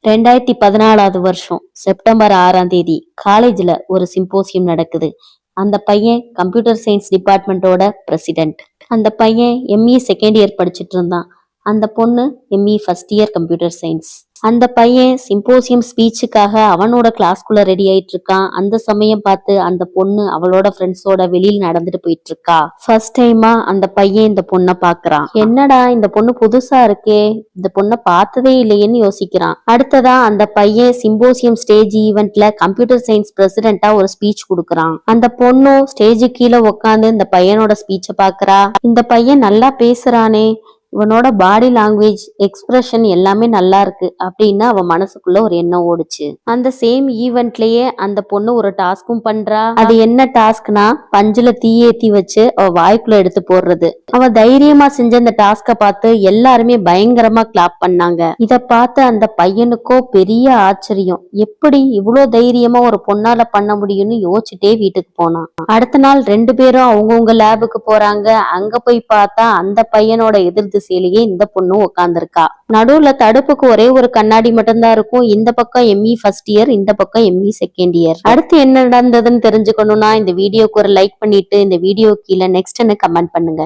2014 வருஷம் செப்டம்பர் 6ஆம் தேதி காலேஜ்ல ஒரு சிம்போசியம் நடக்குது. அந்த பையன் கம்ப்யூட்டர் சயின்ஸ் டிபார்ட்மெண்டோட பிரசிடென்ட். அந்த பையன் எம்இ செகண்ட் இயர் படிச்சுட்டு இருந்தான். அந்த பொண்ணு M E first year computer science. அந்த பையன் சிம்போசியம் ஸ்பீச்சுக்காக அவனோட கிளாஸ்குள்ள ரெடி ஆயிட்டு இருக்கான். அந்த சமயம் பார்த்து அந்த பொண்ணு அவளோட ஃப்ரெண்ட்ஸோட வெளியில நடந்துட்டு போயிட்டு இருக்கா. ஃபர்ஸ்ட் டைமா அந்த பையன் இந்த பொண்ணை பாக்குறான். என்னடா இந்த பொண்ணு புதுசா இருக்கே, இந்த பொண்ணை பார்த்ததே இல்லையேன்னு யோசிக்கிறான். அடுத்ததா அந்த பையன் சிம்போசியம் ஸ்டேஜ் ஈவெண்ட்ல கம்ப்யூட்டர் சயின்ஸ் பிரசிடென்டா ஒரு ஸ்பீச் கொடுக்கறான். அந்த பொண்ணும் ஸ்டேஜு கீழே உட்காந்து இந்த பையனோட ஸ்பீச்சை பாக்குறா. இந்த பையன் நல்லா பேசுறானே, இவனோட பாடி லாங்குவேஜ் எக்ஸ்பிரஷன் எல்லாமே நல்லா இருக்கு அப்படின்னு அவன் மனசுக்குள்ள ஒரு எண்ணம் ஓடுச்சு. அந்த சேம் ஈவெண்ட்லயே அந்த பொண்ணு ஒரு டாஸ்கும் பண்றா. அது என்ன டாஸ்க்னா, பஞ்சுல தீயேத்தி வச்சு அவ வாய்க்குள்ள எடுத்து போடுறது. அவ தைரியமா செஞ்ச அந்த டாஸ்க பார்த்து எல்லாருமே பயங்கரமா கிளாப் பண்ணாங்க. இத பார்த்து அந்த பையனுக்கோ பெரிய ஆச்சரியம். எப்படி இவ்வளவு தைரியமா ஒரு பொண்ணால பண்ண முடியும்னு யோசிச்சுட்டே வீட்டுக்கு போனான். அடுத்த நாள் 2 பேரும் அவங்கவுங்க லேபுக்கு போறாங்க. அங்க போய் பார்த்தா அந்த பையனோட எதிர் திசையிலேயே இந்த பொண்ணு உட்கார்ந்துருக்கா. நடுவுல தடுப்புக்கு ஒரே ஒரு கண்ணாடி மட்டும்தான் இருக்கும். இந்த பக்கம் எம்இ ஃபர்ஸ்ட் இயர், இந்த பக்கம் எம்இ செகண்ட் இயர். அடுத்து என்ன நடந்ததுன்னு தெரிஞ்சுக்கணும்னா இந்த வீடியோக்கு ஒரு லைக் பண்ணிட்டு இந்த வீடியோ கீழே நெக்ஸ்ட்னு கமெண்ட் பண்ணுங்க.